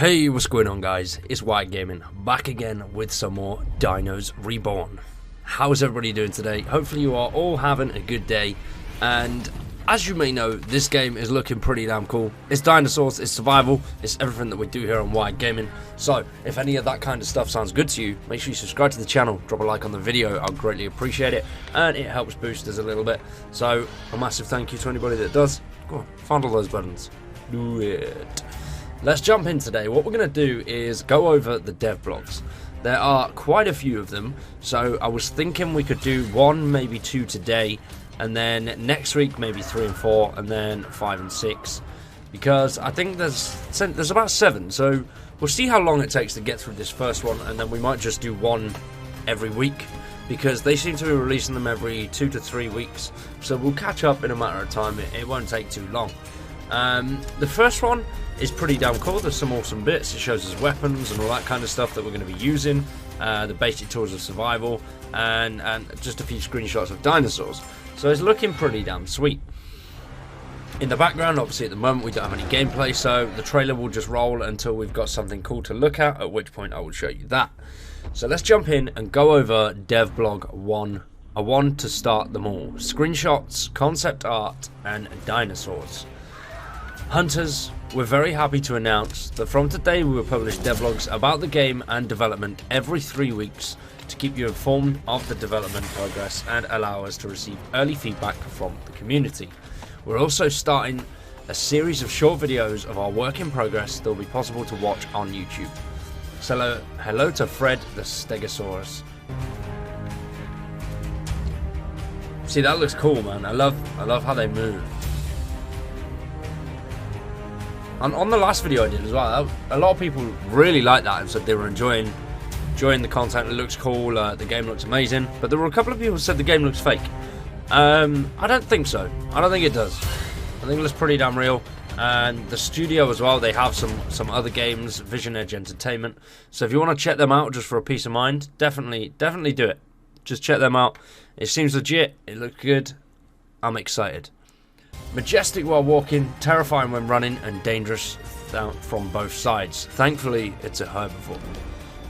Hey, what's going on guys? It's White Gaming, back again with some more Dinos Reborn. How's everybody doing today? Hopefully you are all having a good day, and as you may know, this game is looking pretty damn cool. It's dinosaurs, it's survival, it's everything that we do here on White Gaming. So, if any of that kind of stuff sounds good to you, make sure you subscribe to the channel, drop a like on the video, I'll greatly appreciate it, and it helps boost us a little bit. So, a massive thank you to anybody that does. Go on, find all those buttons. Do it. Let's jump in today. What we're going to do is go over the dev blogs. There are quite a few of them, so I was thinking we could do one, maybe two today, and then next week maybe 3 and 4, and then 5 and 6, because I think there's about 7, so we'll see how long it takes to get through this first one, and then we might just do one every week, because they seem to be releasing them every 2 to 3 weeks, so we'll catch up in a matter of time. It won't take too long. The first one is pretty damn cool. There's some awesome bits. It shows us weapons and all that kind of stuff that we're going to be using, the basic tools of survival, and just a few screenshots of dinosaurs. So it's looking pretty damn sweet. In the background, obviously at the moment we don't have any gameplay, so the trailer will just roll until we've got something cool to look at which point I will show you that. So let's jump in and go over Devblog 1. A 1 to start them all. Screenshots, concept art, and dinosaurs. Hunters, we're very happy to announce that from today we will publish devlogs about the game and development every 3 weeks to keep you informed of the development progress and allow us to receive early feedback from the community. We're also starting a series of short videos of our work in progress that will be possible to watch on YouTube. So hello to Fred the Stegosaurus. See, that looks cool, man. I love how they move. On the last video I did as well, a lot of people really liked that and said they were enjoying the content. It looks cool, the game looks amazing, but there were a couple of people who said the game looks fake. I don't think so. I don't think it does. I think it looks pretty damn real, and the studio as well, they have some other games, Vision Edge Entertainment, so if you want to check them out just for a peace of mind, definitely do it. Just check them out. It seems legit, it looks good, I'm excited. Majestic while walking, terrifying when running, and dangerous from both sides. Thankfully, it's a herbivore.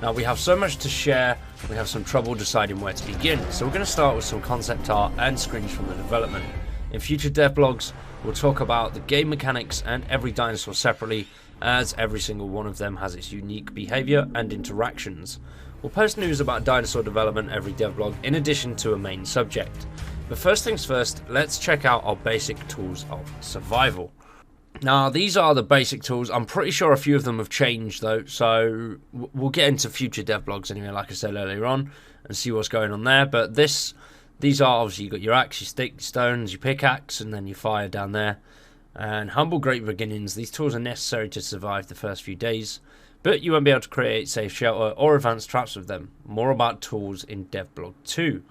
Now, we have so much to share, we have some trouble deciding where to begin, so we're going to start with some concept art and screens from the development. In future devblogs, we'll talk about the game mechanics and every dinosaur separately, as every single one of them has its unique behaviour and interactions. We'll post news about dinosaur development every devblog in addition to a main subject. But first things first, let's check out our basic tools of survival. Now, these are the basic tools. I'm pretty sure a few of them have changed though, so we'll get into future devblogs anyway, like I said earlier on, and see what's going on there. But these are obviously, you've got your axe, your stick, your stones, your pickaxe, and then your fire down there. And humble great beginnings. These tools are necessary to survive the first few days, but you won't be able to create safe shelter or advanced traps with them. More about tools in Devblog 2.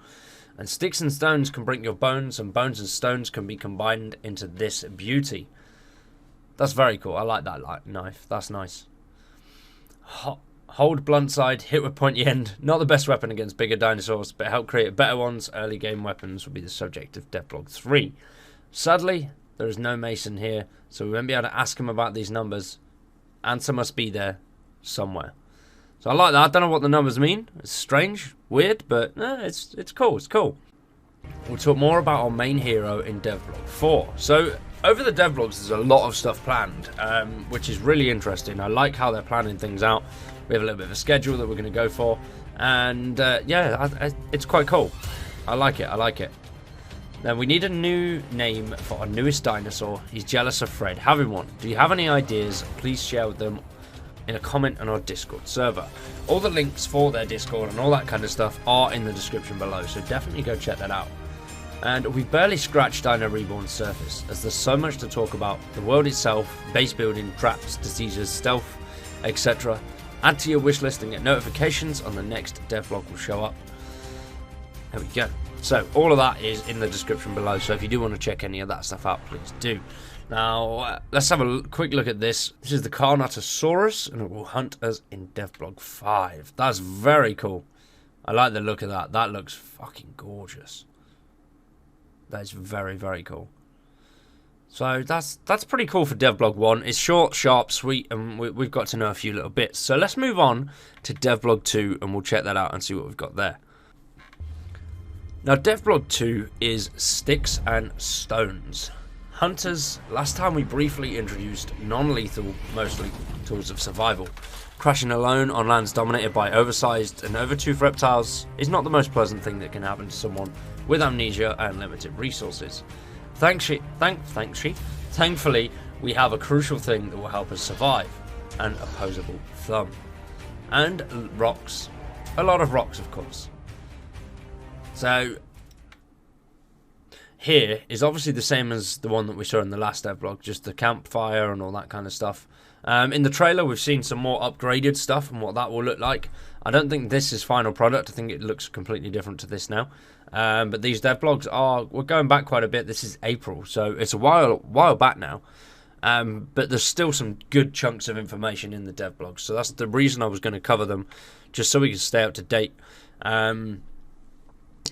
And sticks and stones can bring your bones, and bones and stones can be combined into this beauty. That's very cool. I like that knife. That's nice. Hold blunt side, hit with pointy end. Not the best weapon against bigger dinosaurs, but help create better ones. Early game weapons will be the subject of Devblog 3. Sadly, there is no Mason here, so we won't be able to ask him about these numbers. Answer must be there somewhere. So I like that. I don't know what the numbers mean. It's strange, weird, but it's cool. It's cool. We'll talk more about our main hero in Devblog 4. So over the devblogs, there's a lot of stuff planned, which is really interesting. I like how they're planning things out. We have a little bit of a schedule that we're going to go for, and yeah, it's quite cool. I like it. I like it. Now we need a new name for our newest dinosaur. He's jealous of Fred having one. Do you have any ideas? Please share with them in a comment on our Discord server. All the links for their Discord and all that kind of stuff are in the description below, so definitely go check that out. And we've barely scratched Dino Reborn's surface, as there's so much to talk about: the world itself, base building, traps, diseases, stealth, etc. Add to your wish list and get notifications on the next devlog will show up. There we go. So all of that is in the description below, so if you do want to check any of that stuff out, please do. Now, let's have a quick look at this. This is the Karnatasaurus, and it will hunt us in Devblog 5. That's very cool. I like the look of that. That looks fucking gorgeous. That is very, very cool. So that's pretty cool for Devblog 1. It's short, sharp, sweet, and we've got to know a few little bits. So let's move on to Devblog 2, and we'll check that out and see what we've got there. Now, Devblog 2 is Sticks and Stones. Hunters, last time we briefly introduced non-lethal, mostly, tools of survival. Crashing alone on lands dominated by oversized and overtoothed reptiles is not the most pleasant thing that can happen to someone with amnesia and limited resources. Thankfully, we have a crucial thing that will help us survive, an opposable thumb. And rocks. A lot of rocks, of course. So, here is obviously the same as the one that we saw in the last devlog, just the campfire and all that kind of stuff. In the trailer, we've seen some more upgraded stuff and what that will look like. I don't think this is final product. I think it looks completely different to this now. But these devlogs we're going back quite a bit. This is April, so it's a while back now. But there's still some good chunks of information in the devlogs, so that's the reason I was going to cover them, just so we can stay up to date.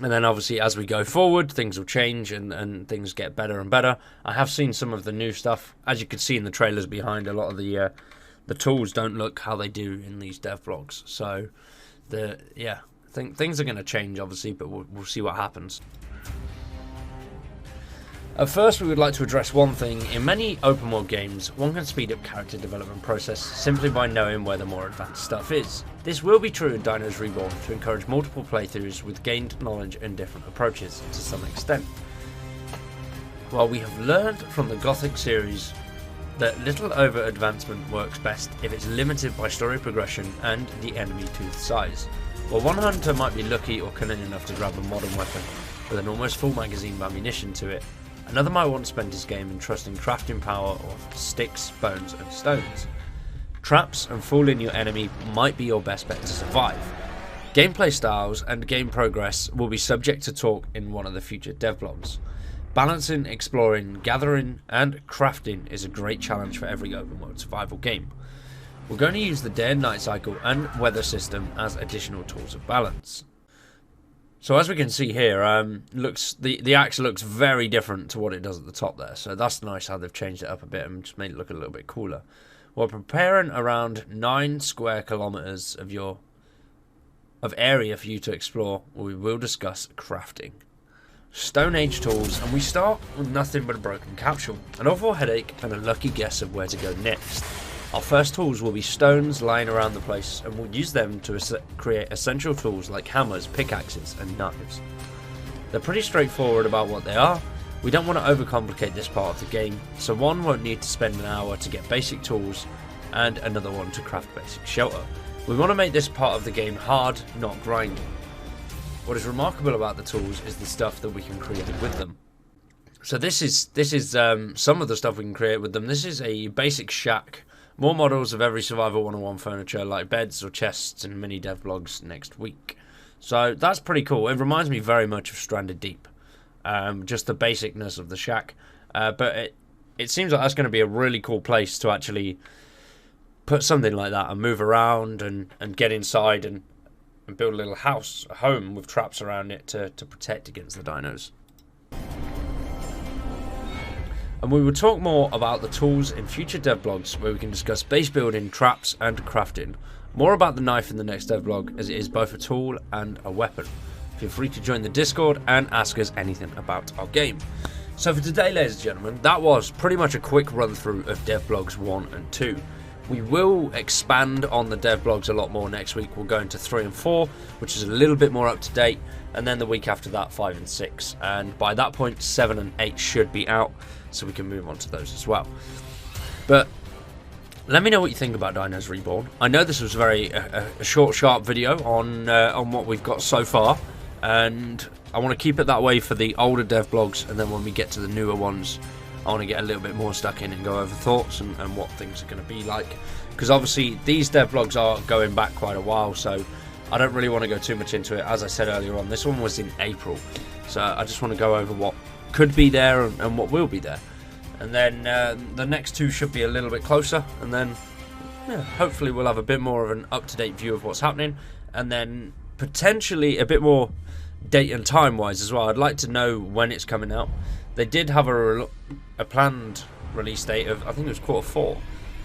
And then obviously as we go forward, things will change and things get better and better. I have seen some of the new stuff. As you can see in the trailers behind, a lot of the tools don't look how they do in these devlogs. So I think things are going to change obviously, but we'll see what happens. At first, we would like to address one thing. In many open world games, one can speed up character development process simply by knowing where the more advanced stuff is. This will be true in Dinos Reborn to encourage multiple playthroughs with gained knowledge and different approaches to some extent. While we have learned from the Gothic series that little over advancement works best if it's limited by story progression and the enemy tooth size. While one hunter might be lucky or cunning enough to grab a modern weapon with an almost full magazine of ammunition to it, another might want to spend his game in trusting crafting power of sticks, bones and stones. Traps and fooling your enemy might be your best bet to survive. Gameplay styles and game progress will be subject to talk in one of the future devlogs. Balancing, exploring, gathering and crafting is a great challenge for every open world survival game. We're going to use the day and night cycle and weather system as additional tools of balance. So as we can see here, the axe looks very different to what it does at the top there. So that's nice how they've changed it up a bit and just made it look a little bit cooler. We're preparing around 9 square kilometers of area for you to explore, where we will discuss crafting. Stone Age tools, and we start with nothing but a broken capsule, an awful headache and a lucky guess of where to go next. Our first tools will be stones lying around the place, and we'll use them to create essential tools like hammers, pickaxes and knives. They're pretty straightforward about what they are. We don't want to overcomplicate this part of the game, so one won't need to spend an hour to get basic tools and another one to craft basic shelter. We want to make this part of the game hard, not grinding. What is remarkable about the tools is the stuff that we can create with them. So this is some of the stuff we can create with them. This is a basic shack. More models of every Survival 101 furniture like beds or chests and mini devlogs next week. So that's pretty cool. It reminds me very much of Stranded Deep. Just the basicness of the shack. But it seems like that's going to be a really cool place to actually put something like that and move around and get inside and build a little house, a home with traps around it to protect against the dinos. And we will talk more about the tools in future devlogs where we can discuss base building, traps and crafting. More about the knife in the next devlog, as it is both a tool and a weapon. Feel free to join the Discord and ask us anything about our game. So for today, ladies and gentlemen, that was pretty much a quick run through of devlogs 1 and 2. We will expand on the devlogs a lot more next week. We'll go into 3 and 4, which is a little bit more up to date, and then the week after that 5 and 6, and by that point 7 and 8 should be out, so we can move on to those as well. But let me know what you think about Dinos Reborn. I know this was a short, sharp video on what we've got so far, and I want to keep it that way for the older devlogs, and then when we get to the newer ones, I want to get a little bit more stuck in and go over thoughts and what things are going to be like. Because obviously these devlogs are going back quite a while, so I don't really want to go too much into it. As I said earlier on, this one was in April, so I just want to go over what could be there and what will be there. And then the next 2 should be a little bit closer, and then hopefully we'll have a bit more of an up-to-date view of what's happening, and then potentially a bit more date and time wise as well. I'd like to know when it's coming out. They did have a planned release date of, I think it was Q4,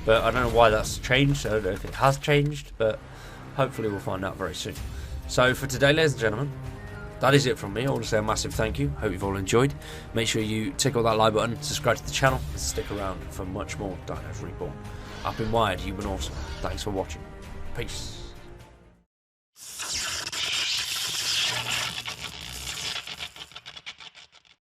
but I don't know why that's changed. I don't know if it has changed, but hopefully we'll find out very soon. So for today, ladies and gentlemen, that is it from me. I want to say a massive thank you. Hope you've all enjoyed. Make sure you tickle that like button, subscribe to the channel, and stick around for much more Dinos Reborn. I've been Wired, you've been awesome. Thanks for watching. Peace.